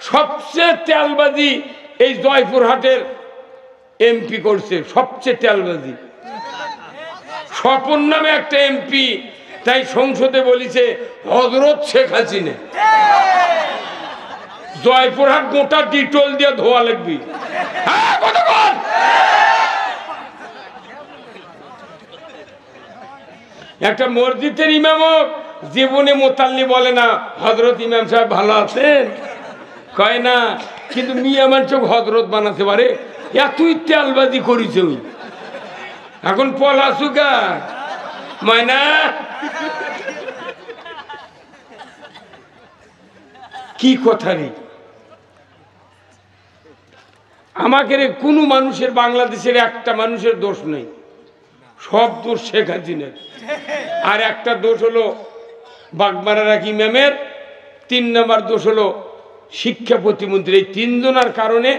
সবচেয়ে তেলবাজি এই জয়পুরহাটের এমপি করছে, সবচেয়ে তেলবাজি। স্বপন নামে একটা এমপি, তাই সংসদে বলিছে হযরত শেখ হাসিনা। জয়পুরহাট গোটা ডিটল দিয়ে ধোয়া লাগবি। একটা মসজিদের ইমামও জীবনে মোতাল্লি বলে না হযরত ইমাম সাহেব ভালো আছেন, কয় না, কিন্তু মিয়া মানুষ হযরত বানাতে পারে। তুই তেলবাজি করিস। এখন পলাশুকা ময়না কি কথা রে। আমাকে কোনো মানুষের, বাংলাদেশের একটা মানুষের দোষ নেই, সব দোষ শেখ হাসিনার। আর একটা দোষ হলো বাগমারার এক ইমামের, 3 নম্বর দোষ হলো শিক্ষা প্রতিমন্ত্রী। এই 3 জনের কারণে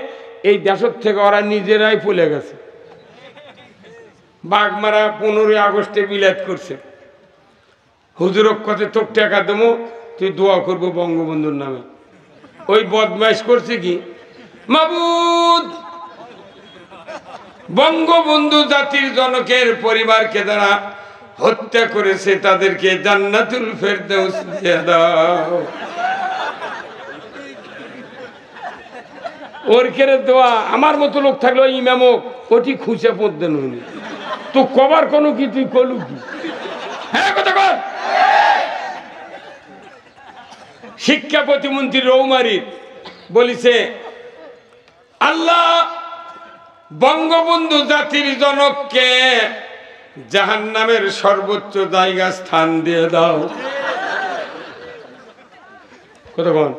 এই দেশের থেকে ওরা নিজেরাই পলে গেছে। বাগমারা 15 আগস্টে বিলাত করছে, হুজুরক কথা তোর টাকা দেবো, তুই দোয়া করবো বঙ্গবন্ধুর নামে। ওই বদমাইশ করছে কি, মাবুদ বঙ্গবন্ধু জাতির জনকের পরিবারকে যারা হত্যা করেছে তাদেরকে জান্নাতুল ফেরদাউস দিয়ে দাও। ওর কেড়ে দোয়া। আমার মতো লোক থাকলে ওই ইমামও ওটি খুঁজে পড়তেন উনি। তো কবার কোনো কি তুই কলু কি? হ্যাঁ কথা কর। শিক্ষা প্রতিমন্ত্রী রৌমারী বলিছে আল্লাহ বঙ্গবন্ধু জাতির জনককে জাহান্নামের সর্বোচ্চ জায়গা স্থান দিয়ে দাও। কতক্ষণ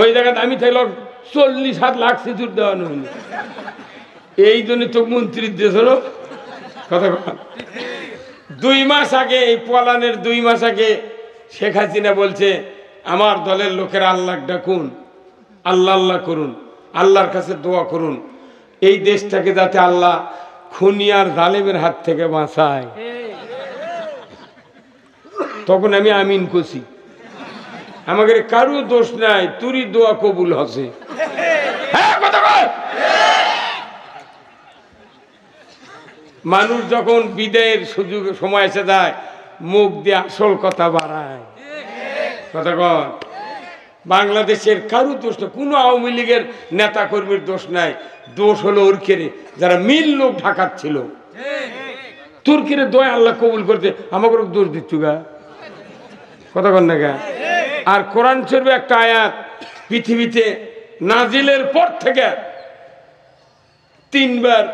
ওই জায়গাতে আমি থাকলাম 40 লাখ সিঁদুর দেওয়ানো হইল। এই জন্য তো মন্ত্রীর দেশ হলো। কতক্ষণ 2 মাস আগে, এই পলানের 2 মাস আগে শেখ হাসিনা বলছে আমার দলের লোকেরা আল্লাহ ডাকুন, আল্লাহ আল্লাহ করুন, আল্লাহর কাছে দোয়া করুন এই দেশটাকে যাতে আল্লাহ খুনি আর জালেমের হাত থেকে বাঁচায়। তখন আমি আমিন কছি, আমাদের কারো দোষ নাই, তুরি দোয়া কবুল হচ্ছে। মানুষ যখন বিদায়ের সুযোগ সময় এসে যায় মুখ দিয়ে আসল কথা বাড়ায়। কথা কন, বাংলাদেশের কারো দোষ না, কোনো আওয়ামী লীগের নেতা কর্মীর দোষ নাই। দোষ হলো ওরকেরে যারা মিল লোক ঢাকাচ্ছিল। তুর্কিরে দোয়া আল্লাহ কবুল করতে আমাকে দোষ দিচ্ছু গা। কথা কন না গা। আর কোরআন শরীফে একটা আয়াত পৃথিবীতে নাজিলের পর থেকে 3 বার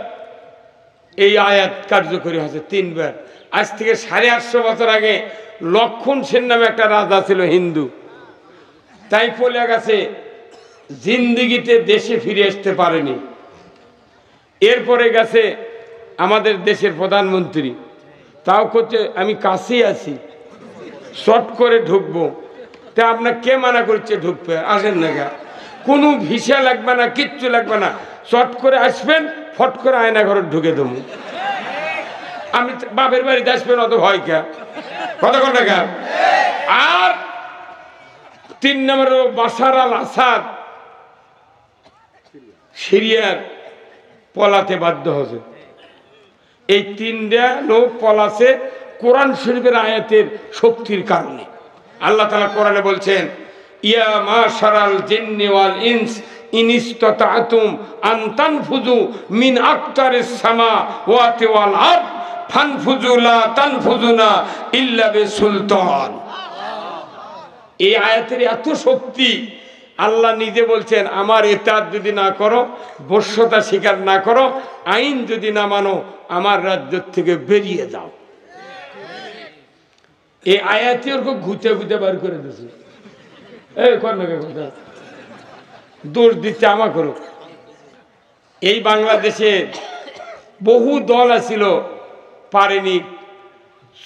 এই আয়াত কার্যকরী হয়েছে। 3 বার। আজ থেকে 850 বছর আগে লক্ষণ সেন নামে একটা রাজা ছিল হিন্দু, তাই পলে গেছে, জিন্দিগিতে দেশে ফিরে আসতে পারেনি। এরপরে গেছে আমাদের দেশের প্রধানমন্ত্রী, তাও করছে আমি কাছেই আছি, শর্ট করে ঢুকবো। তা আপনার কে মানা করছে ঢুকবে? আসেন না গা, কোনো ভিসা লাগবে না, কিচ্ছু লাগবে না, শর্ট করে আসবেন, ফট করে আয়না ঘরে ঢুকে দেবো। আমি বাপের বাড়িতে আসবেন, অত ভয় কে? কতক্ষণ না গা। আর 3 নম্বর বাশার আল আসাদ সিরিয়ার পলাতে বাধ্য হয়েছে। এই 3টা লোক পলাছে কোরআন শরীফের আয়াতের শক্তির কারণে। আল্লাহ তাআলা কোরআনে বলছেন ইয়া মাশারাল জিন্নি ওয়াল ইনস ইন ইসতাতাতুম আন তানফুযু মিন আকতারিস সামাওয়াতি ওয়াল আরদ ফানফুযু লা তানফুযুনা ইল্লা বিসুলতান। এই আয়াতের এত শক্তি, আল্লাহ নিজে বলছেন আমার ইতাআত যদি না করো, বশ্যতা স্বীকার না করো, আইন যদি না মানো, আমার রাজ্য থেকে বেরিয়ে যাও। এই আয়াতই ওর ঘুতে ঘুতে বার করে দিয়েছে। এই কর্ণকে কথা দোষ দিচ্ছে আমা করো। এই বাংলাদেশে বহু দল আছিল, পারেনি।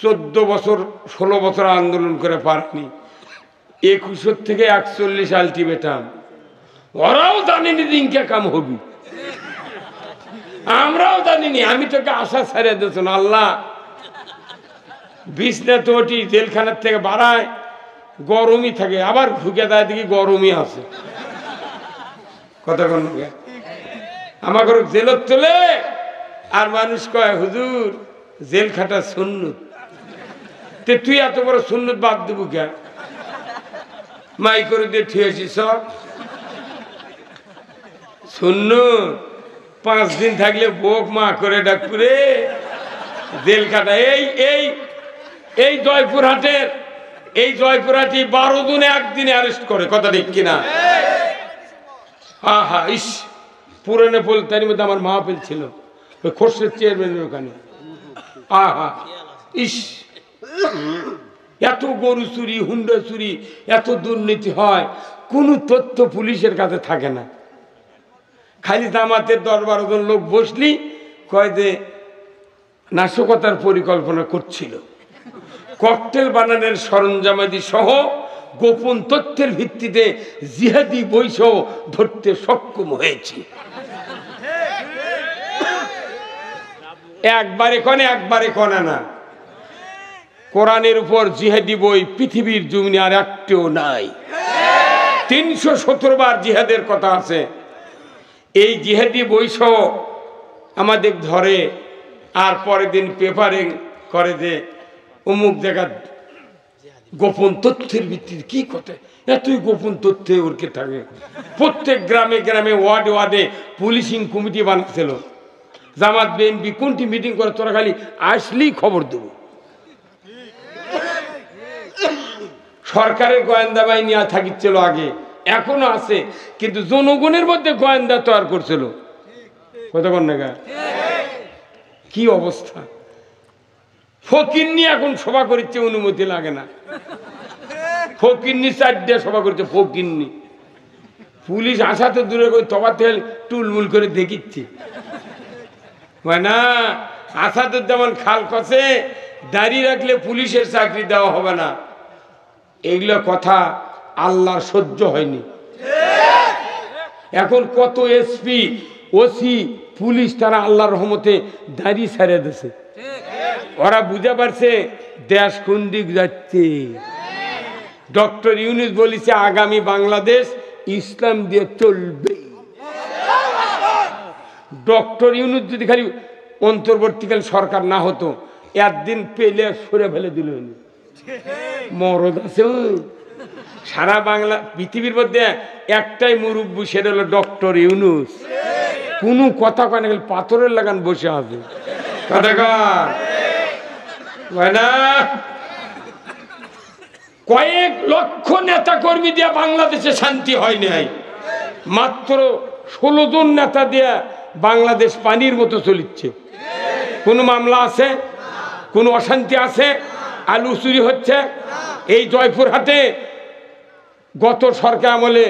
14 বছর 16 বছর আন্দোলন করে পারেনি। 21 থেকে 41 আলটিমেটাম। ওরাও জানিনি দিনকে কাম হবি, আমরাও জানিনি। আমি তোকে আশা ছাড়িয়ে দিয়েছ না। আল্লাহ বিছনা তো ওটি জেলখানার থেকে বাড়ায়, গরমই থাকে, আবার ঢুকে দেয় দেখি গরমই আছে। কথা কোন আমাকে জেলত তোলে আর মানুষ কয় হুজুর জেল খাটা সুন্নত, তে তুই এত বড় সুন্নত বাদ দেবো কে? মাই করে দিয়ে ঠিয়েছি সব সুন্নত। 5 দিন থাকলে বোক মা করে ডাকপুরে জেল খাটা। এই জয়পুরহাটের এই জয়পুরহাটি 12 জনে একদিনে অ্যারেস্ট করে, কথা ঠিক কিনা? হা ইস, পুরানো পোলতারির মধ্যে আমার মাহফিল ছিল ওই খোরশেদ চেয়ারম্যানের ওখানে। ইস, এত গরু চুরি, হুন্ডা চুরি, এত দুর্নীতি হয়, কোনো তথ্য পুলিশের কাছে থাকে না। খালি জামাতের 10-12 জন লোক বসলি কয় যে নাশকতার পরিকল্পনা করছিল, ককটেল বানানোর সরঞ্জামাদি সহ গোপন তথ্যের ভিত্তিতে জিহাদি বৈষও ধরতে সক্ষম হয়েছে। একবারে কনে না। কোরআনের উপর জিহাদি বই পৃথিবীর জমিনে আর একটিও নাই। 317 বার জিহাদের কথা আছে। এই জিহাদি বৈষও আমাদের ধরে আর পরের দিন পেপারে করে যে অমুক জায়গা গোপন তথ্যের ভিত্তিতে। কি কথা, এতই গোপন তথ্যে ওরকে থাকে। প্রত্যেক গ্রামে গ্রামে ওয়ার্ডে ওয়ার্ডে পুলিশিং কমিটি বানাচ্ছিল। জামাত বিএনপি কোনটি মিটিং করে তোরা খালি আসলেই খবর দেব। সরকারের গোয়েন্দা বাহিনী থাকিছিল আগে, এখনো আছে, কিন্তু জনগণের মধ্যে গোয়েন্দা তৈরি করছিল। কতক্ষণ না কি অবস্থা। ফকিন্নি এখন সভা করছে, অনুমতি লাগে না। ফকিন্নি 4 সভা করছে, ফকিন্নি। পুলিশ আসা তো দূরে করে তবা তেল টুলমুল করে দেখিচ্ছে না। আসাদুজ্জামান খাল কষে দাঁড়িয়ে রাখলে পুলিশের চাকরি দেওয়া হবে না, এগুলো কথা আল্লাহর সহ্য হয়নি। এখন কত এসপি, ওসি, পুলিশ তারা আল্লাহর রহমতে দাঁড়িয়ে ছেড়ে দিয়েছে। ওরা বুঝে পারছে দেশ কোন দিক যাচ্ছে। ডক্টর ইউনূস বলেছে আগামী বাংলাদেশ ইসলাম দিয়ে চলবে। ডক্টর ইউনূস যদি খালি অন্তর্বর্তীকালীন সরকার না হতো, একদিন পেলে সরে ফেলে দিল। মরদ আছে সারা বাংলা পৃথিবীর মধ্যে একটাই মুরব্বী, সেটা হলো ডক্টর ইউনূস। কোনো কথা কয় না, পাথরের লাগান বসে আছে। কথা কয় না। কয়েক লক্ষ নেতা কর্মী দিয়া বাংলাদেশে শান্তি হয় নাই। মাত্র 16 জন নেতা দিয়া বাংলাদেশ পানির মতো চলিচ্ছে। কোনো মামলা আছে? কোনো অশান্তি আছে? আলু চুরি হচ্ছে এই জয়পুরহাটে। গত সরকার আমলে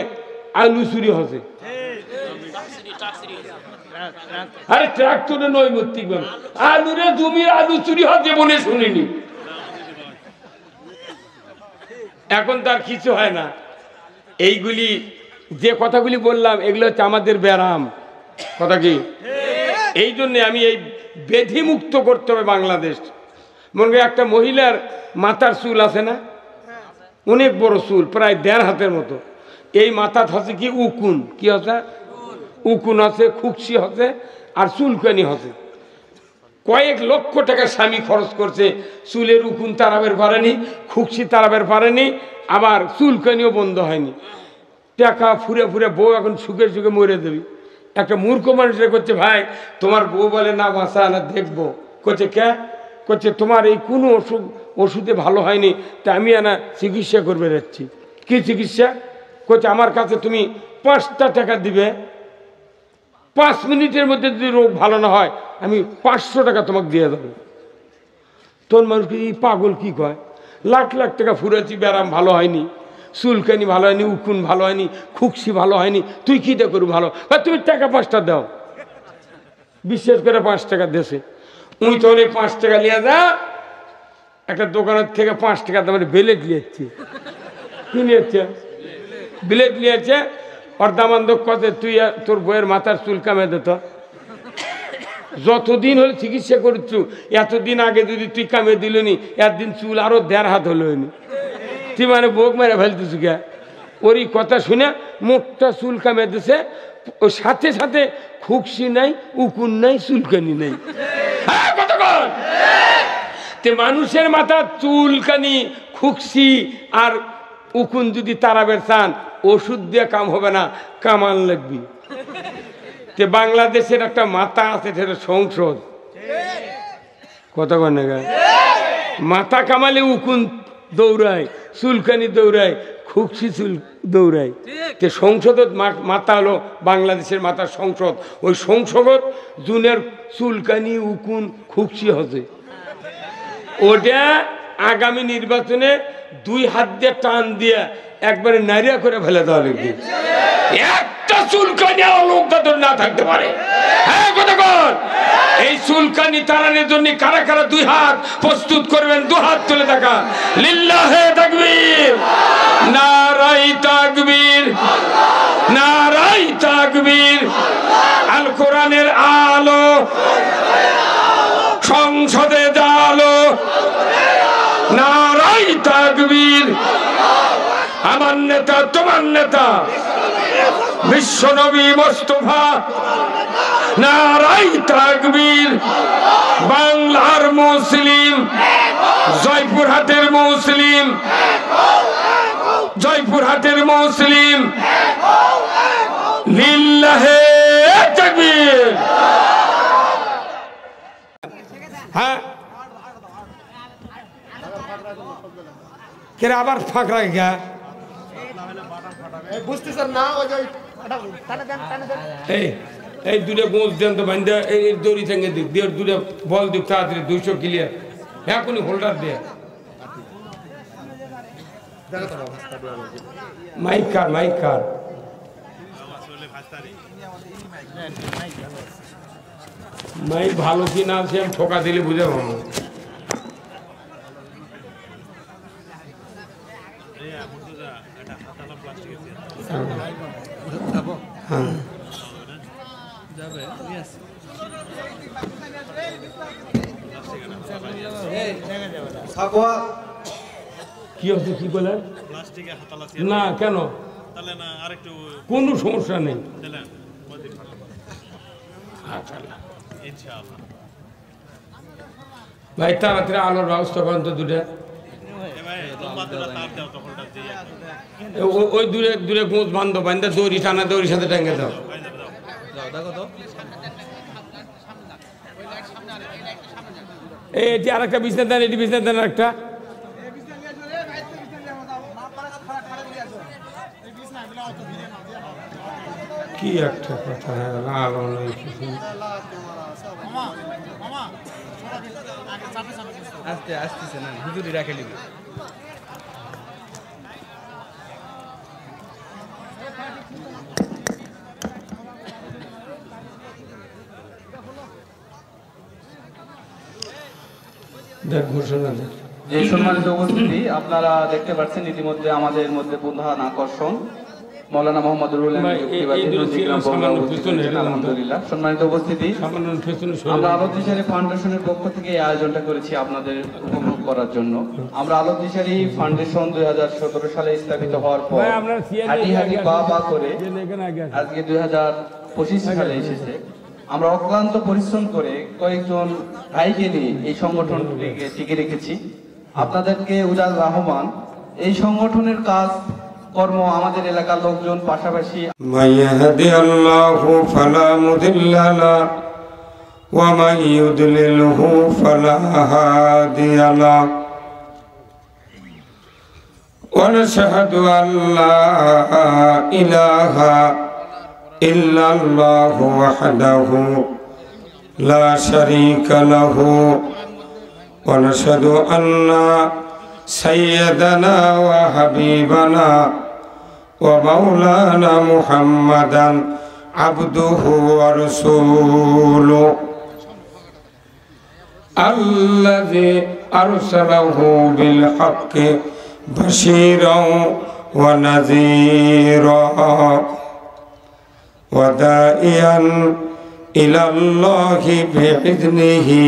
আলু চুরি হচ্ছে। আরে ট্রাক্টরে নৈমিত্তিক আলুরে জমির আলু চুরি হচ্ছে বলে শুনিনি। এখন তার কিছু হয় না। এইগুলি যে কথাগুলি বললাম এগুলো হচ্ছে আমাদের ব্যারাম। কথা কি? এই জন্যে আমি এই বেধি মুক্ত করতে হবে বাংলাদেশ। মনে করি একটা মহিলার মাথার চুল আছে না, অনেক বড় চুল, প্রায় 1.5 হাতের মতো। এই মাথা হচ্ছে কি উকুন, কি হচ্ছে উকুন আছে, খুকসি হচ্ছে আর চুলকানি হচ্ছে। কয়েক লক্ষ টাকা স্বামী খরচ করছে, চুলের উকুন তারাবের পারেনি, খুকসি তারাবের পারেনি, আবার চুলকানিও বন্ধ হয়নি। টাকা ফুরে ফুরে বউ এখন সুখে সুখে মরে দেবি। একটা মূর্খ মানুষের করছে ভাই তোমার বউ বলে না বাঁচা না দেখবো, করছে কে? করছে তোমার এই কোনো ওষুধে ভালো হয়নি, তা আমি না চিকিৎসা করবে যাচ্ছি। কি চিকিৎসা? করছে আমার কাছে তুমি 5টা টাকা দিবে, 5 মিনিটের মধ্যে যদি রোগ ভালো না হয় আমি 500 টাকা তোমাকে দিয়ে দেবো। তোর মানুষকে এই পাগল কি কয়? লাখ লাখ টাকা ফুরেছি, ব্যারাম ভালো হয়নি, চুলকানি ভালো হয়নি, উকুন ভালো হয়নি, খুকসি ভালো হয়নি, তুই কিটা করু ভালো? তুমি টাকা 5টা দাও। বিশ্বাস করে 5 টাকা দেশে উনি তো 5 টাকা নিয়ে যা, একটা দোকানের থেকে 5 টাকা দামের বেলেট নিয়েছি। কি নিয়েছে? বিলেট নিয়েছে। ওর দামান্দক কথা তুই তোর বইয়ের মাথার চুল কামে দিত। যতদিন হলে চিকিৎসা করছু, এতদিন আগে যদি তুই কামে দিলনি, একদিন চুল আরো 1.5 হাত হলো। তুই মানে বোক মেরে ফেলতেছু কে? ওরই কথা শুনে মোটটা চুলকামে দিছে, ওর সাথে সাথে খুকসি নাই, উকুন নাই, চুলকানি নাই। হ্যাঁ কতক্ষণ তে মানুষের মাথা চুলকানি, খুকসি আর উকুন যদি তারাবের চান, ওষুধ দিয়ে কাম হবে না, কামান লাগবে। তে বাংলাদেশের একটা মাথা আছে, সেটা সংসদ। কতক্ষণ মাথা কামালে উকুন দৌড়ায়, চুলকানি দৌড়ায়, খুকসি চুল দৌড়ায়। তে সংসদের মাথা হলো বাংলাদেশের মাথার সংসদ। ওই সংসদ জুনের চুলকানি, উকুন, খুকসি হচ্ছে। ওটা আগামী নির্বাচনে 2 হাত দিয়ে টান দিয়ে একবারে নারিয়া করে ফেলে দেওয়া লাগবে। একটা চুলকানি লোক তাদের না থাকতে পারে। হ্যাঁ কতক্ষণ এই চুলকানি তাড়ানোর জন্য কারা কারা 2 হাত প্রস্তুত করবেন? 2 হাত তুলে থাকা। লিল্লাহে তাকবীর, নারায়ে তাকবীর, নারায়ে তাকবীর। আল কোরআনের আলো, সংসদে জালো, নারায়ে তাকবীর। আমার নেতা, তোমার নেতা বিশ্বনবী মুস্তাফা, নারায়ে তাকবীর। বাংলার মুসলিম, জয়পুরহাটের মুসলিম, জয়পুরহাটের মুসলিম, লিল্লাহে তাকবীর। হ্যাঁ কেন আবার ফাঁক রাখে গা? এই দুটো গোঁজ দেন তো বান্ধা, এই দড়ি ঠেঙে দিক দিয়ে দুটো বল দিক তাড়াতাড়ি, 200 ক্লিয়ার। এখনই হোল্ডার দিয়ে মাইক কার, মাইক কার। মাইক ভালো কি না আছে ঠোকা দিলে বুঝে ভালো। কি হচ্ছে, কি বলেন? না কেন, কোন সমস্যা নেই। ভাই তাড়াতাড়ি আলোর ব্যবস্থা করেন তো দুটা। ওই দূরে দূরে গোঁজ বান্ধ, বান্ধা দড়ি টানা, দড়ির সাথে টাঙ্গে দাও। এটি আর একটা বিছনা দেন, এটি বিছনা দেন একটা। কি একটা কথা, আলো নেই কিছু। আস্তে আসতেছে না, হুজুরি রাখে নিবি। দেখ ঘোষণা দেখ। যে সম্মানিত উপস্থিতি, আপনারা দেখতে পাচ্ছেন ইতিমধ্যে আমাদের মধ্যে প্রধান আকর্ষণ মৌলানা মোহাম্মদ রুহুল আমিন। আলহামদুলিল্লাহ। সম্মানিত উপস্থিতি, আমরা আলোক দিশারি ফাউন্ডেশনের পক্ষ থেকে এই আয়োজনটা করেছি আপনাদের উপভোগ করার জন্য। আমরা আলোক দিশারি ফাউন্ডেশন 2017 সালে স্থাপিত হওয়ার পর হাঁটি হাঁটি পা করে আজকে 2025 সালে এসেছে। আমরা অক্লান্ত পরিশ্রম করে কয়েকজন ভাইকে নিয়ে এই সংগঠনটিকে টিকে রেখেছি। আপনাদেরকে উজাল রহমান, এই সংগঠনের কাজ কর্ম আমাদের এলাকার লোকজন পাশাপাশি মাইয়াহদিয়াল্লাহু ফালা মুদিল্লা লাহু ওয়া মান ইউদ্লিলহু ফালা হাদিয়া লাহু ওয়া নাশহাদু আল্লা ইলাহা ইল্লাল্লাহু ওয়াহদাহু লা শারীকা লাহু ওয়া নাশহাদু আন্না সাইয়্যিদানা ওয়া হাবিবানা ওয়া মাওলানা মুহাম্মাদান আবদুহু ওয়া রাসূলুহু আল্লাযী আরসালাহু বিল হাক্কি বাশীরাও ওয়া নাযীরা ওয়া দাঈয়ান ইলাল্লাহি বিইذনিহি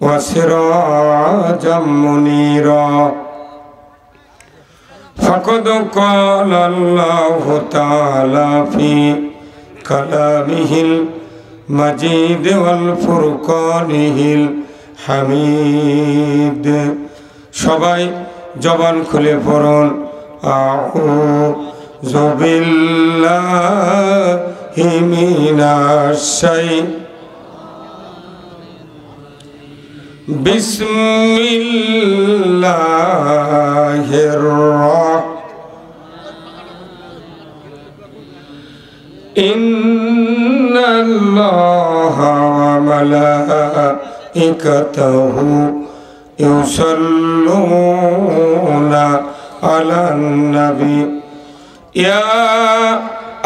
ওয়া সিরাজাম মুনীরা فقد قال الله تعالى في كلامه المجيد والفرقانه الحميد সবাই জবান খুলে পড়ুন আউযু বিল্লাহি মিনাশ শাইতানির বিসমিল্লাহির ইন্নাল্লাহা ওয়া মালাইকাতাহু ইউসাল্লুনা আলান নবী ইয়া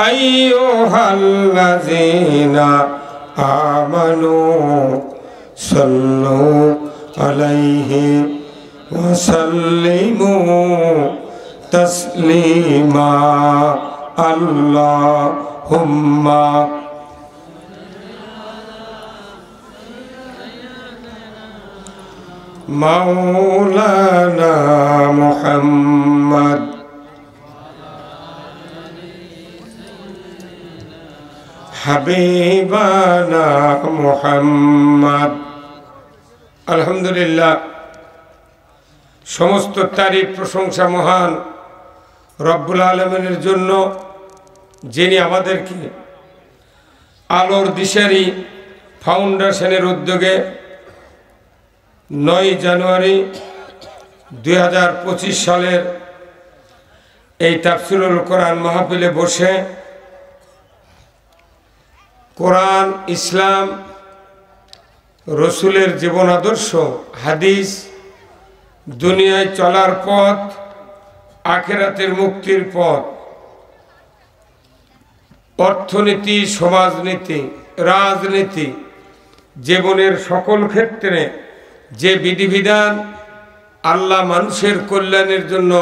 আইয়ুহাল্লাযীনা আমানু সাল্লু আলাইহি ওয়া সাল্লিমু তাসলিমা আল্লাহুম্মা মাওলানা মুহাম্মদ হাবিবানা মুহাম্মদ। আলহামদুলিল্লাহ, সমস্ত তারিফ প্রশংসা মহান রব্বুল আলামিনের জন্য, যিনি আমাদেরকে আলোর দিশারি ফাউন্ডেশনের উদ্যোগে 9 জানুয়ারি 2025 সালের এই তাফসীরুল কোরআন মাহফিলে বসে কোরআন, ইসলাম, রসুলের জীবন আদর্শ, হাদিস, দুনিয়ায় চলার পথ, আখিরাতের মুক্তির পথ, অর্থনীতি, সমাজনীতি, রাজনীতি, জীবনের সকল ক্ষেত্রে যে বিধিবিধান আল্লাহ মানুষের কল্যাণের জন্য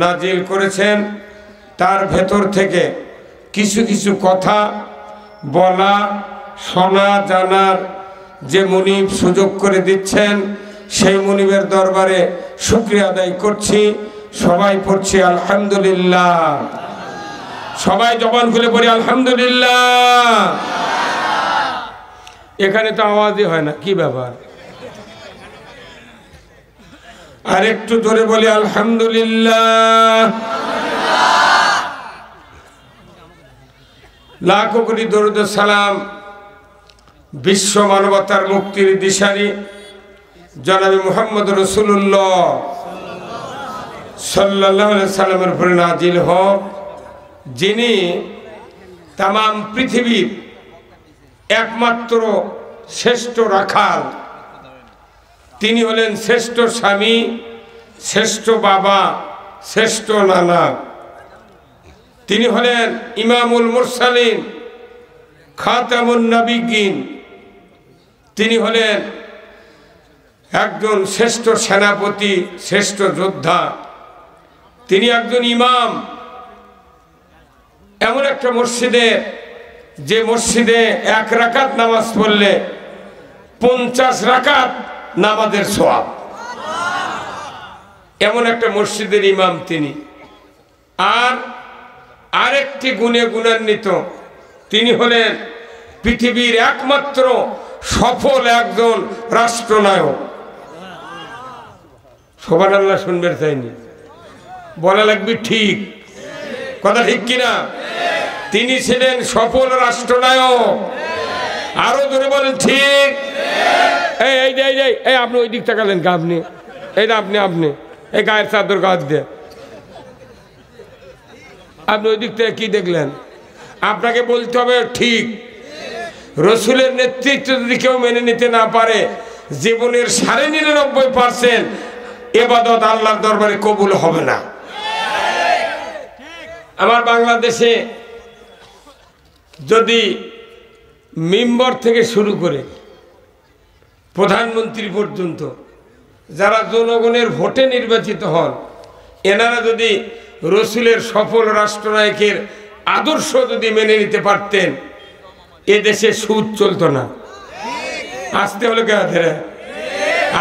নাজিল করেছেন, তার ভেতর থেকে কিছু কিছু কথা বলা, শোনা, জানার যে মুনিব সুযোগ করে দিচ্ছেন, সেই মুনিবের দরবারে শুকরিয়া আদায় করছি। সবাই পড়ছি আলহামদুলিল্লাহ। সবাই জবান খুলে পড়ি আলহামদুলিল্লাহ। এখানে তো আওয়াজই হয় না, কি ব্যাপার? আর একটু জোরে বলি আলহামদুলিল্লাহ। লাখো কোটি দরুদ সালাম বিশ্ব মানবতার মুক্তির দিশারি জনাবে মুহাম্মদ রাসূলুল্লাহ সাল্লাল্লাহু আলাইহি সাল্লামের উপরে নাজিল হোক, যিনি তামাম পৃথিবীর একমাত্র শ্রেষ্ঠ রাখাল। তিনি হলেন শ্রেষ্ঠ স্বামী, শ্রেষ্ঠ বাবা, শ্রেষ্ঠ নানা। তিনি হলেন ইমামুল মুরসালিন, খাতামুন নবিয়্যিন। তিনি হলেন একজন শ্রেষ্ঠ সেনাপতি, শ্রেষ্ঠ যোদ্ধা। তিনি একজন ইমাম, এমন একটা মসজিদে, যে মসজিদে 1 রাকাত নামাজ পড়লে 50 রাকাত নামাজের সওয়াব, এমন একটা মসজিদের ইমাম তিনি। আর আরেকটি গুণে গুণান্বিত, তিনি হলেন পৃথিবীর একমাত্র সফল একজন রাষ্ট্রনায়ক। সুবহানাল্লাহ শুনবেন চাইনি, বলা লাগবে ঠিক কথা, ঠিক কিনা? তিনি ছিলেন সফল রাষ্ট্রনায়ক। আরো জোরে বলেন ঠিক। এই আপনি ওই দিক তাকালেন কা? আপনি এইটা আপনি এই গায়ের চাদর গাছ দিয়ে আপনি ওই দিক থেকে কি দেখলেন? আপনাকে বলতে হবে ঠিক। রসুলের নেতৃত্ব যদি কেউ মেনে নিতে না পারে, জীবনের 99.% ইবাদত আল্লাহর দরবারে কবুল হবে না। আমার বাংলাদেশে যদি মেম্বার থেকে শুরু করে প্রধানমন্ত্রী পর্যন্ত যারা জনগণের ভোটে নির্বাচিত হন, এনারা যদি রসুলের সফল রাষ্ট্রনায়কের আদর্শ যদি মেনে নিতে পারতেন, এদেশে সুদ চলতো না। আসতে হলো কে হাতে?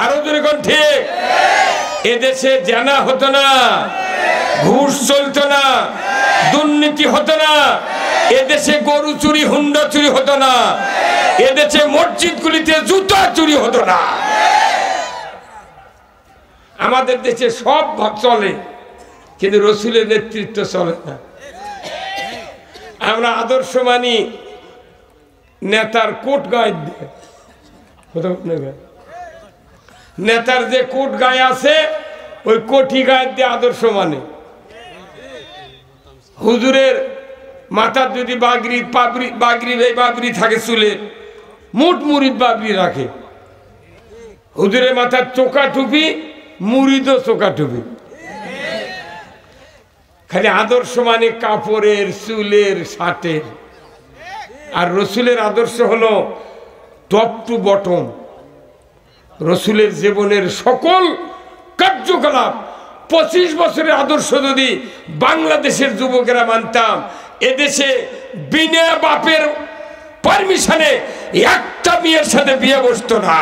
আরো জোরে কোন ঠিক? এদেশে জানা হতো না, ঘুষ চলতো না, দুর্নীতি হতো না, এদেশে গরু চুরি হুন্ডা চুরি হতো না, এদেশে মসজিদগুলিতে জুতা চুরি হতো না। আমাদের দেশে সব চলে, কিন্তু রসুলের নেতৃত্ব চলে না। আমরা আদর্শ মানি নেতার কোট গায়ে দিয়ে, নেতার যে কোট গায়ে আছে ওই কোটি গায়ে দিয়ে আদর্শ মানে। হুজুরের মাথার যদি বাগরি থাকে চুলে, মুট মুরিদ বাগরি রাখে। হুজুরের মাথার চোকা টুপি, মুরিদও চোকা টুপি। খালি আদর্শ মানে কাপড়ের, চুলের, শার্টের। আর রসুলের আদর্শ হলো টপ টু বটম। রসুলের জীবনের সকল কার্যকলাপ 25 বছরের আদর্শ যদি বাংলাদেশের যুবকেরা মানতাম, এদেশে বিনা বাপের পারমিশনে একটা মেয়ের সাথে বিয়ে বসতো না।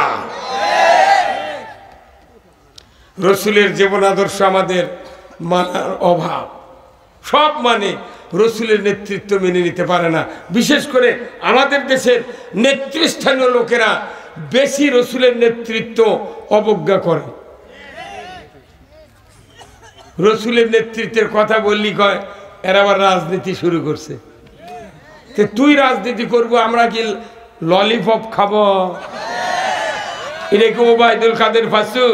রসুলের জীবন আদর্শ আমাদের মানার অভাব। সব মানে রসুলের নেতৃত্ব মেনে নিতে পারে না। বিশেষ করে আমাদের দেশের নেতৃস্থানীয় লোকেরা বেশি রসুলের নেতৃত্ব অবজ্ঞা করে। রসুলের নেতৃত্বের কথা বললি কয় এরা আবার রাজনীতি শুরু করছে। তুই রাজনীতি করবো, আমরা কি ললিপপ খাবো? এটা কি ওবায়দুল কাদের ফাসু?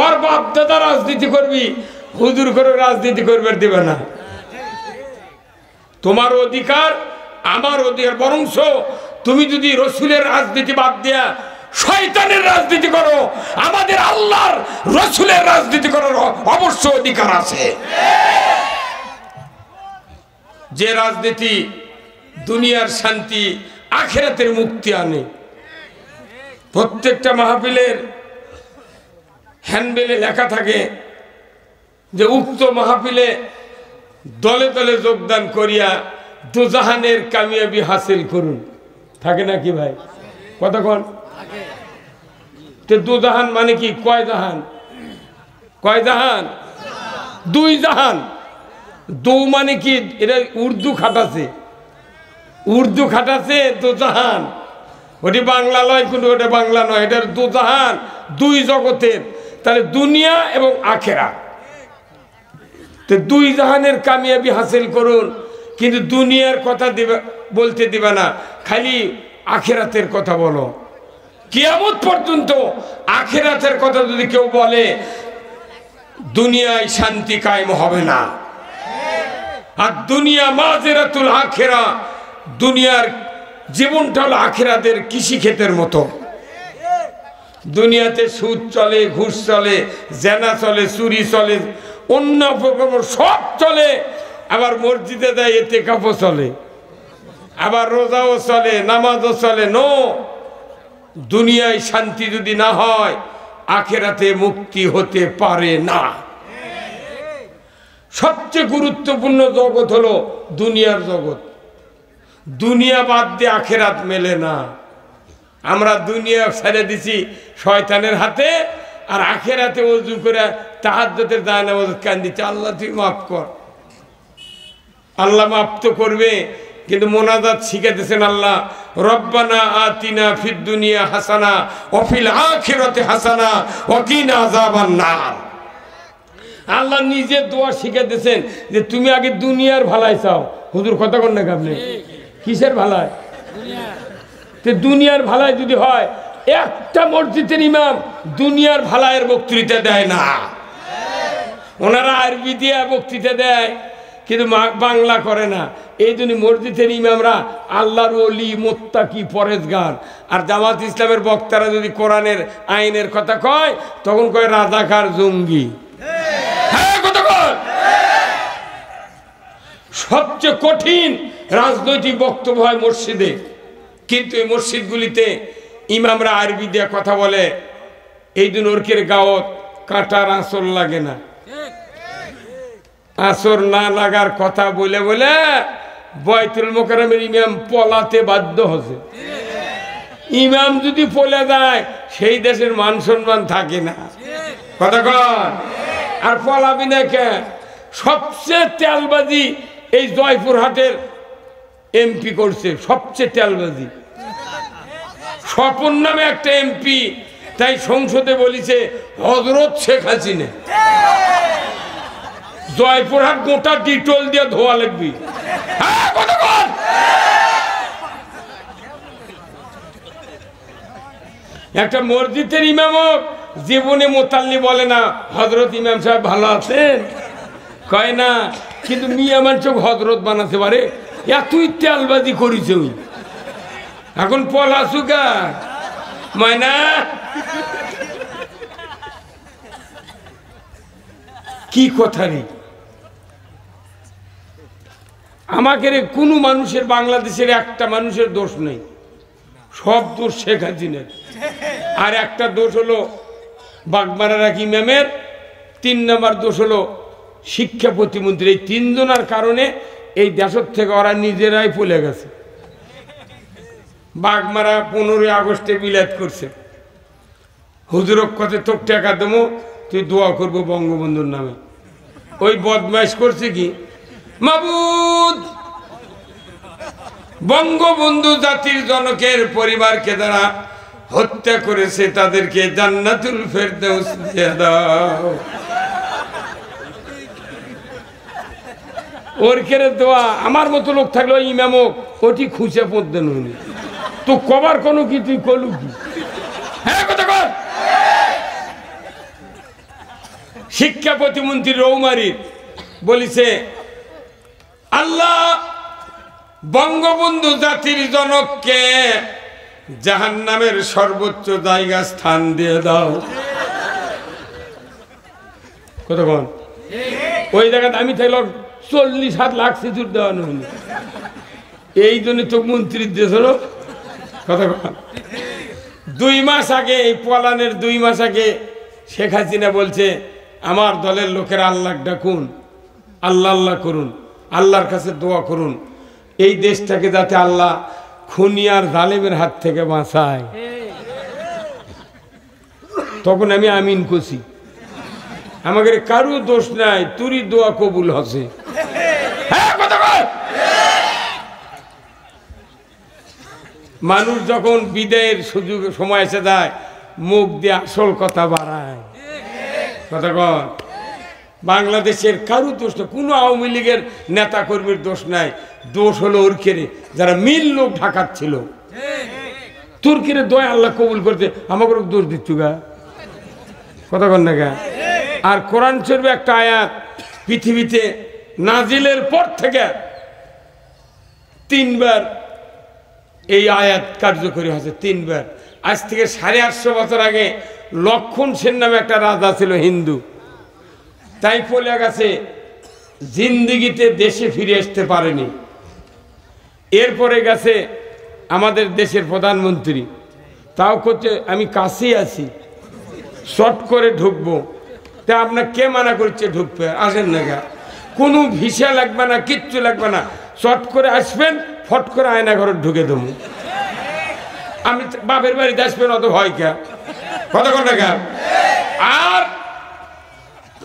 ওর বাপ দাদা রাজনীতি করবি, হুজুর করে রাজনীতি করবার দিবে না। তোমার অধিকার, আমার অধিকার। বরংস তুমি যদি রসুলের রাজনীতি বাদ দিয়া শয়তানের রাজনীতি করো, আমাদের আল্লাহর রসুলের রাজনীতি করার অবশ্য অধিকার আছে। যে রাজনীতি দুনিয়ার শান্তি, আখিরাতের মুক্তি আনে। প্রত্যেকটা মাহফিলের হ্যান্ডবেলে লেখা থাকে যে উক্ত মাহফিলে দলে দলে যোগদান করিয়া দুজাহানের কামিয়াবি হাসিল করুন। থাকে নাকি ভাই? কতক্ষণ? দুজাহান মানে কি? কয় জাহান? কয় জাহান? 2 জাহান। দু মানে কি? এটা উর্দু খাটাছে, উর্দু খাটাছে দুজাহান। ওটি বাংলা নয়, কিন্তু ওটা বাংলা নয়, এটার দুজাহান, 2 জগতের। তাহলে দুনিয়া এবং আখেরাত। তো 2 জাহানের কামিয়াবি হাসিল করুন, কিন্তু দুনিয়ার কথা বলতে দিবে না, খালি আখেরাতের কথা বলো। কিয়ামত পর্যন্ত আখেরাতের কথা যদি কেউ বলে, দুনিয়ায় শান্তি কায়েম হবে না। আর দুনিয়া মাজেরাতুল আখেরা, দুনিয়ার জীবনটা হলো আখেরাতের কৃষি ক্ষেতের মতো। দুনিয়াতে সুদ চলে, ঘুষ চলে, জেনা চলে, চুরি চলে, অন্য সব চলে। আবার মসজিদে দেয় ইতিকাফও চলে, আবার রোজাও চলে, নামাজও চলে। নো, দুনিয়ায় শান্তি যদি না হয়, আখেরাতে মুক্তি হতে পারে না। সবচেয়ে গুরুত্বপূর্ণ জগৎ হলো দুনিয়ার জগৎ। দুনিয়া বাদ দিয়ে আখেরাত মেলে না। আমরা দুনিয়া ছেড়ে দিছি শয়তানের হাতে, আর আখেরাতে ওযু করে তাহাজ্জুদের দায় নামাজ কান্দিছে, আল্লাহ তুই মাফ কর। আল্লাহ মাফ তো করবে, কিন্তু মোনাজাত শিখাতেছেন আল্লাহ, রব্বানা আতিনা ফিদ দুনিয়া হাসানা ওয়া ফিল আখিরাতি হাসানা ওয়া কিনা আযাবান নার। আল্লাহ নিজে দোয়া শিখাতেছেন যে তুমি আগে দুনিয়ার ভালাই চাও। হুজুর কথা কন না আপনি, কিসের ভালাই? দুনিয়ার ভালাই যদি হয়, একটা মসজিদের ইমাম দুনিয়ার ভালাইয়ের বক্তৃতা দেয় না। ওনারা আরবি দিয়ে বক্তৃতা দেয়, কিন্তু বাংলা করে না। এই জন্য মসজিদের ইমামরা আল্লাহর ওলি, মুত্তাকি, পরেজগার। আর জামাত ইসলামের বক্তারা যদি কোরআনের আইনের কথা কয়, তখন কয় রাজাকার, জঙ্গি। হ্যাঁ, কতক্ষণ? সবচেয়ে কঠিন রাজনৈতিক বক্তব্য হয় মসজিদে, কিন্তু এই মসজিদগুলিতে ইমামরা আরবি দিয়ে কথা বলে। এই জন্য ওরকের গাওত কাঁটার আঁচল লাগে না। আসর না লাগার কথা বলে বলে বাইতুল মোকাররমের ইমাম পলাতে বাধ্য হচ্ছে। ইমাম যদি পলে যায়, সেই দেশের মান সম্মান থাকে না। কথা কন। আর পলাবি না কে? সবচেয়ে তেলবাজি এই জয়পুরহাটের এমপি করছে, সবচেয়ে তেলবাজি। স্বপন নামে একটা এমপি, তাই সংসদে বলিছে হযরত শেখ হাসিনা। জয়পুরহাট গোটা ডিটল দিয়ে ধোয়া লাগবি। হ্যাঁ, কথা কন। একটা মসজিদের ইমামও জীবনে মোতাল্লি বলে না হযরত ইমাম সাহেব ভালো আছেন, কয় না, কিন্তু মিয়া মানুষ হযরত বানাতে পারে। এতই তেলবাজি করিস। এখন পলাশুকা ময়না কি কথা রে? আমাকে কোনো মানুষের, বাংলাদেশের একটা মানুষের দোষ নেই, সব দোষ শেখ হাসিনার। আর একটা দোষ হলো বাগমারার এক ইমামের, 3 নম্বর দোষ হলো শিক্ষা প্রতিমন্ত্রী। এই 3 জনের কারণে এই দেশের থেকে ওরা নিজেরাই পলে গেছে। বাগমারা 15 আগস্টে বিলাত করছে, হুজুরক কথা তোর টাকা দেবো, তুই দোয়া করবো বঙ্গবন্ধুর নামে। ওই বদমাইশ করছে কি, মাবুদ বঙ্গবন্ধু জাতির জনকের পরিবারকে যারা হত্যা করেছে তাদেরকে জান্নাতুল ফেরদাউস দিয়ে দাও। ওর কেরে দোয়া। আমার মতো লোক থাকলে ইমামও ওটি খুঁজে পড়তে নুনি তো কবার কোনো কি তুই কলু কি? হ্যাঁ, কথা কর। শিক্ষা প্রতিমন্ত্রী রৌমারি বলিছে আল্লাহ বঙ্গবন্ধু জাতির জনককে জাহান্নামের সর্বোচ্চ জায়গা স্থান দিয়ে দাও। কতক্ষণ ওই জায়গাতে আমি থাকলে 40 লাখ সিঁদুর দেওয়ানো হলো। এই জন্য তো মন্ত্রীর দেশ হলো। কতক্ষণ 2 মাস আগে, এই পলানের 2 মাস আগে শেখ হাসিনা বলছে আমার দলের লোকের আল্লাহ ডাকুন, আল্লাহ আল্লাহ করুন, আল্লাহর কাছে দোয়া করুন এই দেশটাকে যাতে আল্লাহ খুনি আর জালেমের হাত থেকে বাঁচায়। তখন আমি আমিন করছি, আমাদের কারো দোষ নাই, তুরই দোয়া কবুল হচ্ছে। মানুষ যখন বিদায়ের সুযোগ সময় এসে যায় মুখ দিয়ে আসল কথা বাড়ায়। কথা কর। বাংলাদেশের কারো দোষ না, কোনো আওয়ামী লীগের নেতা কর্মীর দোষ নাই, দোষ হলো ওর কেড়ে যারা মিল লোক ঢাকাচ্ছিল। তোর কেড়ে দোয়া আল্লাহ কবুল করতে আমাকে দোষ দিচ্ছ গা। কথা কর না গা। আর কোরআন শরীফে একটা আয়াত পৃথিবীতে নাজিলের পর থেকে 3 বার এই আয়াত কার্যকরী হয়েছে, 3 বার। আজ থেকে 850 বছর আগে লক্ষণ সেন নামে একটা রাজা ছিল হিন্দু, তাই পলে গেছে, জিন্দিগিতে দেশে ফিরে আসতে পারেনি। এরপরে গেছে আমাদের দেশের প্রধানমন্ত্রী, তাও করছে আমি কাছেই আছি, শর্ট করে ঢুকবো। তা আপনার কে মানা করছে ঢুকবে? আসেন না গা, কোনো ভিসা লাগবে না, কিচ্ছু লাগবে না, শর্ট করে আসবেন, ফট করে আয়না ঘরে ঢুকে দেবো। আমি বাপের বাড়িতে আসবেন, অত ভয় কে? কথা কর না গা। আর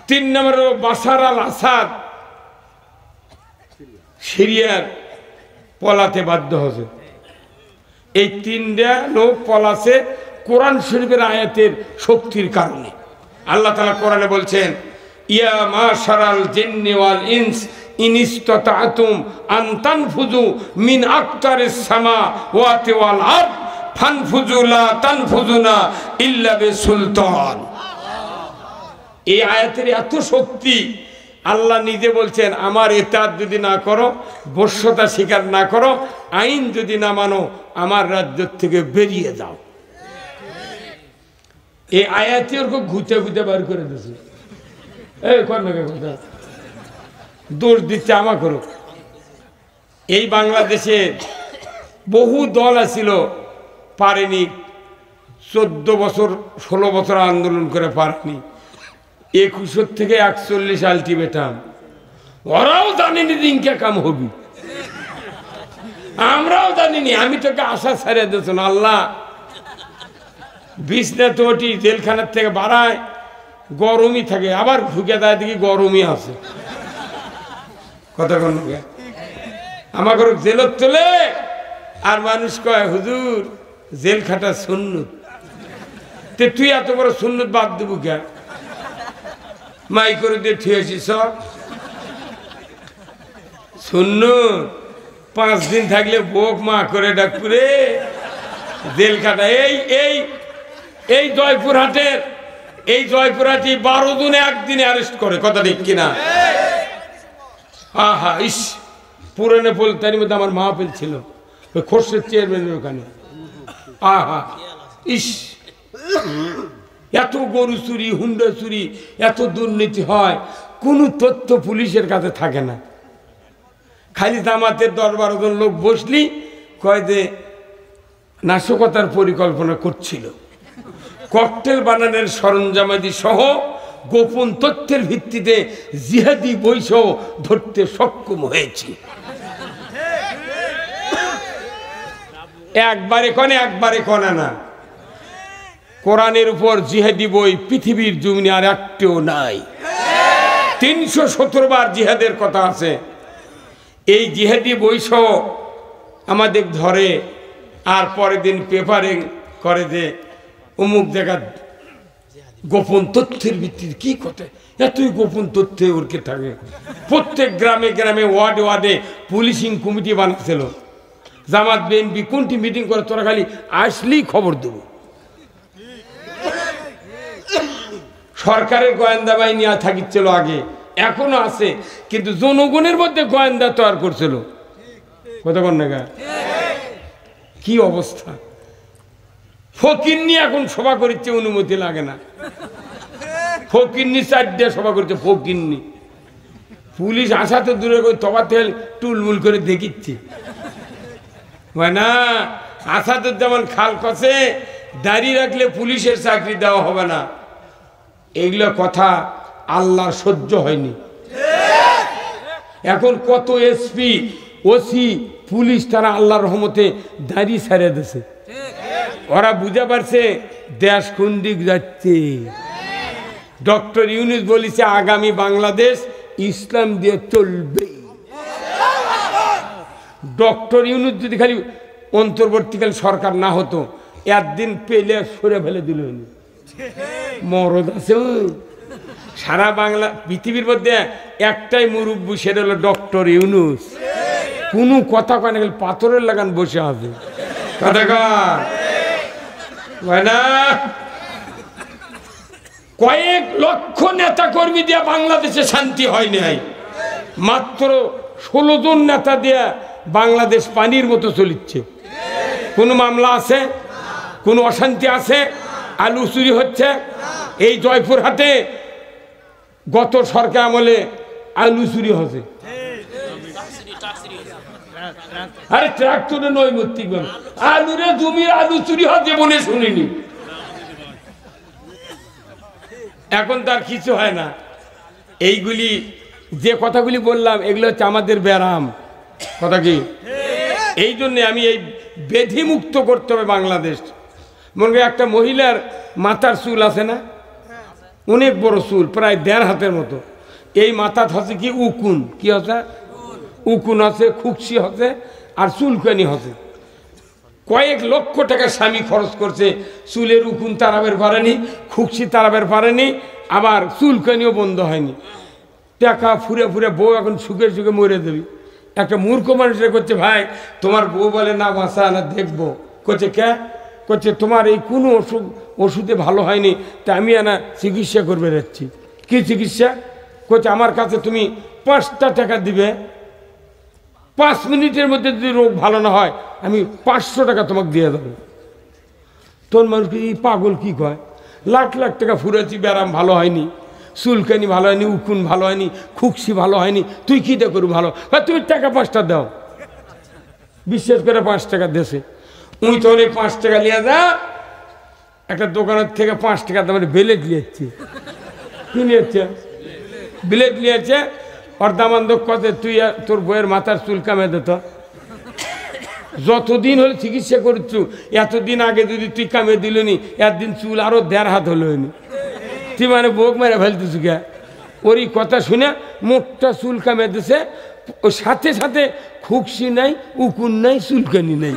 3 নম্বর বাশার আল আসাদ সিরিয়ার পলাতে বাধ্য হয়েছে। এই 3টা লোক পলাছে কোরআন শরীফের আয়াতের শক্তির কারণে। আল্লাহ তাআলা কোরআনে বলছেন ইয়া মাশারাল জিন্নি ওয়াল ইনস ইন ইসতাতাতুম আন তানফুযু মিন আকতারিস সামাওয়াতি ওয়াল আরদ ফানফুযু লা তানফুযুনা ইল্লা বিসুলতান। এই আয়াতের এত শক্তি, আল্লাহ নিজে বলছেন আমার ইতাআত যদি না করো, বশ্যতা স্বীকার না করো, আইন যদি না মানো, আমার রাজ্য থেকে বেরিয়ে যাও। এই আয়াতে ওর ঘুতে ঘুতে বার করে দিয়েছে। এই কর্ণকে কথা দোষ দিচ্ছে আমা করো। এই বাংলাদেশে বহু দল আছিল, পারেনি, 14 বছর 16 বছর আন্দোলন করে পারেনি। 21 থেকে 41 আলটিমেটাম। ওরাও জানিনি দিনকে কাম হবি, আমরাও জানিনি। আমি তোকে আশা ছাড়িয়ে দিয়েছ না, আল্লাহ বিছনা তোটি জেলখানার থেকে বাড়ায়, গরমই থাকে, আবার ঢুকে দেয় দেখি গরমই আছে। কথা কোন আমাকে জেলত তোলে, আর মানুষ কয় হুজুর জেল খাটা সুন্নত। তে তুই এত বড় সুন্নত বাদ দেবো কে? মাই করে দিয়ে ঠিয়েছি সব সুন্নত। 5 দিন থাকলে বোক মা করে ডাকুরে জেল খাটা। এই জয়পুরহাটি 12 জনে একদিনে অ্যারেস্ট করে, কথা ঠিক কিনা? আহা ইস, পুরানো তার মধ্যে আমার মাহফিল ছিল ওই খোরশেদ চেয়ারম্যানের ওখানে। আহা ইস, এত গরু চুরি, হুন্ডা চুরি, এত দুর্নীতি হয়, কোনো তথ্য পুলিশের কাছে থাকে না। খালি জামাতের 10-12 জন লোক বসলি কয় যে নাশকতার পরিকল্পনা করছিল, ককটেল বানানোর সরঞ্জামাদি সহ গোপন তথ্যের ভিত্তিতে জিহাদি বৈষও ধরতে সক্ষম হয়েছি। একবারে কনে না। কোরআনের উপর জিহাদি বই পৃথিবীর জমিনে আর একটিও নাই। 317 বার জিহাদের কথা আছে। এই জিহাদি বৈষও আমাদের ধরে, আর পরের দিন পেপারে করে যে অমুক জায়গা গোপন তথ্যের ভিত্তিতে। কি কথা, এতই গোপন তথ্যে ওরকে থাকে। প্রত্যেক গ্রামে গ্রামে ওয়ার্ডে ওয়ার্ডে পুলিশিং কমিটি বানাচ্ছিল। জামাত বিএনপি কোনটি মিটিং করে তোরা খালি আসলেই খবর দেব। সরকারের গোয়েন্দা বাহিনী থাকিছিল আগে, এখনো আছে, কিন্তু জনগণের মধ্যে গোয়েন্দা তৈরি করছিল। কতক্ষণ নাগা কি অবস্থা। ফকিন্নি এখন সভা করছে, অনুমতি লাগে না। ফকিন্নি 4 সভা করছে, ফকিন্নি। পুলিশ আসা তো দূরে করে তবা তেল টুলমুল করে দেখিচ্ছে না। আসাদুজ্জামান খাল কষে দাঁড়িয়ে রাখলে পুলিশের চাকরি দেওয়া হবে না, এগুলো কথা আল্লাহর সহ্য হয়নি। এখন কত এসপি, ওসি, পুলিশ তারা আল্লাহর রহমতে দাঁড়িয়ে ছেড়ে দিয়েছে। ওরা বুঝে পারছে দেশ কোন দিক যাচ্ছে। ডক্টর ইউনূস বলেছে আগামী বাংলাদেশ ইসলাম দিয়ে চলবে। ডক্টর ইউনূস যদি খালি অন্তর্বর্তীকালীন সরকার না হতো, একদিন পেলে সরে ফেলে দিল। মরদ আছে সারা বাংলা পৃথিবীর মধ্যে একটাই মুরব্বী, সেটা হলো ডক্টর ইউনূস। কোনো কথা কয় না, পাথরের লাগান বসে আছে। কথা কয় না। কয়েক লক্ষ নেতা কর্মী দিয়ে বাংলাদেশে শান্তি হয় নাই। মাত্র 16 জন নেতা দিয়ে বাংলাদেশ পানির মতো চলিচ্ছে। কোনো মামলা আছে? কোনো অশান্তি আছে? আলু চুরি হচ্ছে এই জয়পুরহাটে, গত সরকার আমলে আলু চুরি হচ্ছে। আরে ট্রাক্টরে নৈমিত্তিক আলুরে জমির আলু চুরি হচ্ছে বলে শুনিনি। এখন তার কিছু হয় না। এইগুলি যে কথাগুলি বললাম এগুলো হচ্ছে আমাদের ব্যারাম। কথা কি? এই জন্যে আমি এই বেধি মুক্ত করতে হবে বাংলাদেশ। মনে করি একটা মহিলার মাথার চুল আছে না, অনেক বড় চুল, প্রায় 1.5 হাতের মতো। এই মাথা হচ্ছে কি উকুন, কি হচ্ছে উকুন আছে, খুকসি হচ্ছে, আর চুলকানি হচ্ছে। কয়েক লক্ষ টাকা স্বামী খরচ করছে, চুলের উকুন তারাবের পারেনি, খুকসি তারাবের পারেনি, আবার চুলকানিও বন্ধ হয়নি। টাকা ফুরে ফুরে বউ এখন সুখে সুখে মরে দেবি। একটা মূর্খ মানুষের করছে ভাই তোমার বউ বলে না বাসা না দেখবো, করছে কে? করছে তোমার এই কোনো ওষুধে ভালো হয়নি, তা আমি না চিকিৎসা করবে যাচ্ছি। কি চিকিৎসা? করছে আমার কাছে তুমি 5টা টাকা দিবে, 5 মিনিটের মধ্যে যদি রোগ ভালো না হয় আমি 500 টাকা তোমাকে দিয়ে দেবো। তোর মানুষকে এই পাগল কি কয়? লাখ লাখ টাকা ফুরেছি, ব্যারাম ভালো হয়নি, চুলকানি ভালো হয়নি, উকুন ভালো হয়নি, খুকসি ভালো হয়নি, তুই কী দিয়ে করবি ভালো? তুমি টাকা 5টা দাও। বিশ্বাস করে 5 টাকা দেশে উনি তো 5 টাকা নিয়ে যা, একটা দোকানের থেকে 5 টাকা দামের বেলেট নিয়েছি। কি নিয়েছে? বিলেট নিয়েছে। ওর দামান্দক কত, তুই তোর বইয়ের মাথার চুল কামে দিত। যতদিন হলে চিকিৎসা করছু, এতদিন আগে যদি তুই কামে দিলনি, একদিন চুল আরো 1.5 হাত হলো। তুই মানে বোক মেরে ফেলতেছ কে? ওরই কথা শুনে মোটটা চুল কামে দিছে, ওর সাথে সাথে খুকসি নাই, উকুন নাই, চুলকানি নাই।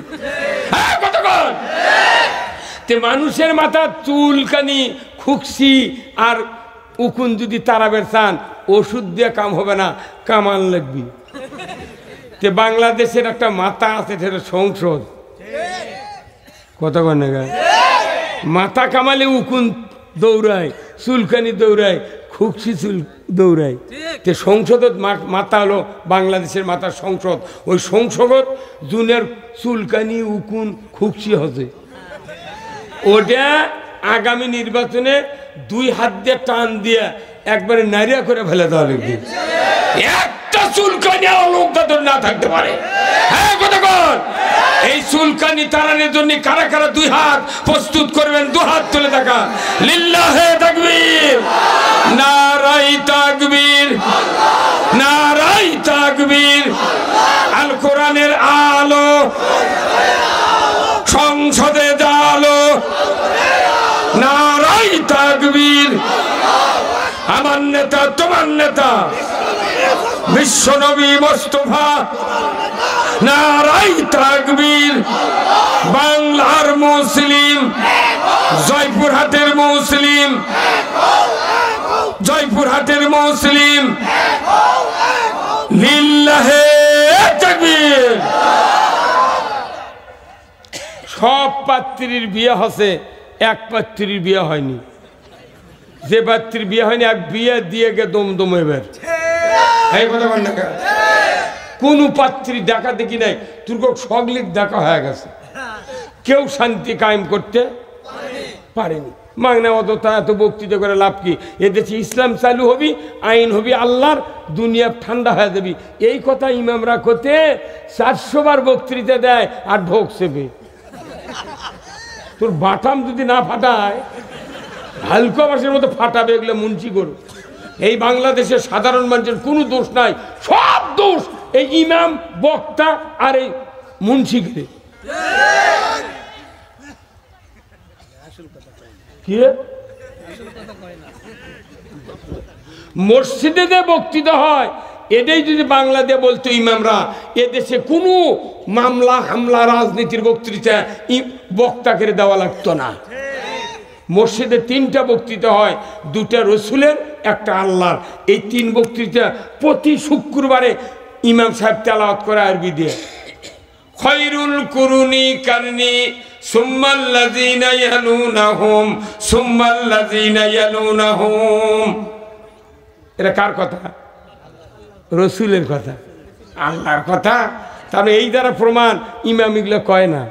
হ্যাঁ কতক্ষণ তে মানুষের মাথা চুলকানি, খুকসি আর উকুন যদি তারাবের চান, ওষুধ দিয়ে কাম হবে না, কামান লাগবি। তে বাংলাদেশের একটা মাথা আছে, সেটা সংসদ। কতক্ষণ না মাথা কামালে উকুন দৌড়ায়, চুলকানি দৌড়ায়, খুকসি চুল দৌড়ায়। তে সংসদত মাথা হলো বাংলাদেশের মাথা সংসদ। ওই সংসদ জুনের চুলকানি, উকুন, খুকসি হচ্ছে। ওটা আগামী নির্বাচনে 2 হাত দিয়ে টান দিয়ে একবারে নারিয়া করে ফেলে দেওয়া লাগবে। একটা চুলকানি লোক তাদের না থাকতে পারে। হ্যাঁ কতক্ষণ এই চুলকানি তাড়ানোর জন্য কারা কারা 2 হাত প্রস্তুত করবেন? 2 হাত তুলে দেখা। লিল্লাহে তাকবীর, নারাই তাকবীর, নারাই তাকবীর। আল কোরআনের আলো সংসদে জালো, নারাই তাকবীর। আমার নেতা, তোমার নেতা বিশ্বনবী মোস্তফা, নারাই তাকবীর। বাংলার মুসলিম, জয়পুরহাটের মুসলিম, জয়পুরহাটের মুসলিম, লিল্লাহে তাকবীর। সব পাত্রীর বিয়ে হচ্ছে, এক পাত্রীর বিয়ে হয়নি। যে পাত্রীর বিয়ে হয়নি, এক বিয়ে দিয়ে গে দমদম এবার। এই কথা বল না, কোন পাত্রী দেখা দেখি নাই, তুর্ক সগলিক দেখা হয়ে গেছে, কেউ শান্তি কায়েম করতে পারেনি। মাগনা অতটা এত বক্তৃতা করে লাভ কি? এদেশে ইসলাম চালু হবি, আইন হবি আল্লাহর, দুনিয়া ঠান্ডা হয়ে যাবি। এই কথা ইমামরা করতে 400 বার বক্তৃতা দেয় আর ঢোক সেবে। তোর বাটাম যদি না ফাটায়, হালকা বাসের মতো ফাটাবে, এগুলো মুন্সি করো। এই বাংলাদেশের সাধারণ মানুষের কোনো দোষ নাই, সব দোষ এই ইমাম, বক্তা আর এই মুন্সিকে। কি মসজিদে যে বক্তৃতা হয়, এটাই যদি বাংলা দিয়ে বলতো ইমামরা, এদেশে কোনো মামলা হামলা রাজনীতির বক্তৃতা বক্তা করে দেওয়া লাগতো না। মসজিদে 3টা বক্তৃতা হয়, 2টা রসুলের, একটা আল্লাহর। এই 3 বক্তৃতা প্রতি শুক্রবারে ইমাম সাহেব তেলাওয়াত করে আরবি দিয়ে। খৈরুল কুরুনি কারনি সুম্মাল্লাযীনা ইয়ালুনাহুম সুম্মাল্লাযীনা ইয়ালুনাহুম। এটা কার কথা? রসুলের কথা, আল্লাহর কথা। তাহলে এই দ্বারা প্রমাণ ইমাম এগুলো কয় না,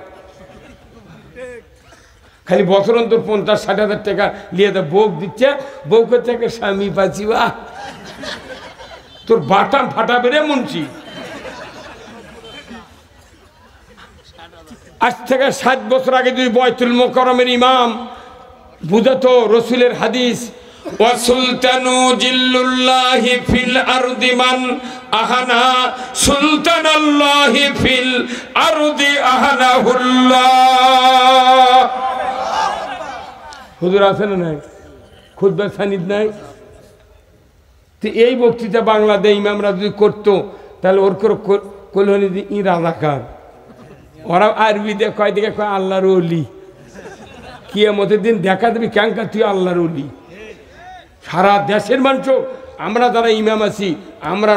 খালি বছর অন্তর 50-60 হাজার টাকা নিয়ে দেয়, বউক দিচ্ছে, বউকে থেকে স্বামী পাচ্ছিবা, তোর বাটাম ফাটাবে রে মুন্সি। আজ থেকে 60 বছর আগে যদি বয়তুল মুকাররমের ইমাম বুঝাতো রসুলের হাদিস, ওয়াসুলতানু জিল্লুল্লাহি ফিল আরদি মান আহানা সুলতানাল্লাহি ফিল আরদি আহানাহুল্লাহ। হুজুর আছে না নাই? খুতবা সানিদ নাই? তো এই বক্তৃতা বাংলাদেশ ইমামরা যদি করতো, তাহলে ওর কলহনি ই রাজাকার। ওরা আরবি দিয়ে কয় দিকে কয় আল্লাহর ওলি। কিয়ামতের দিন দেখা দেবে ক্যাঙ্কা তুই আল্লাহর ওলি। সারা দেশের মানুষ, আমরা যারা ইমাম আছি, আমরা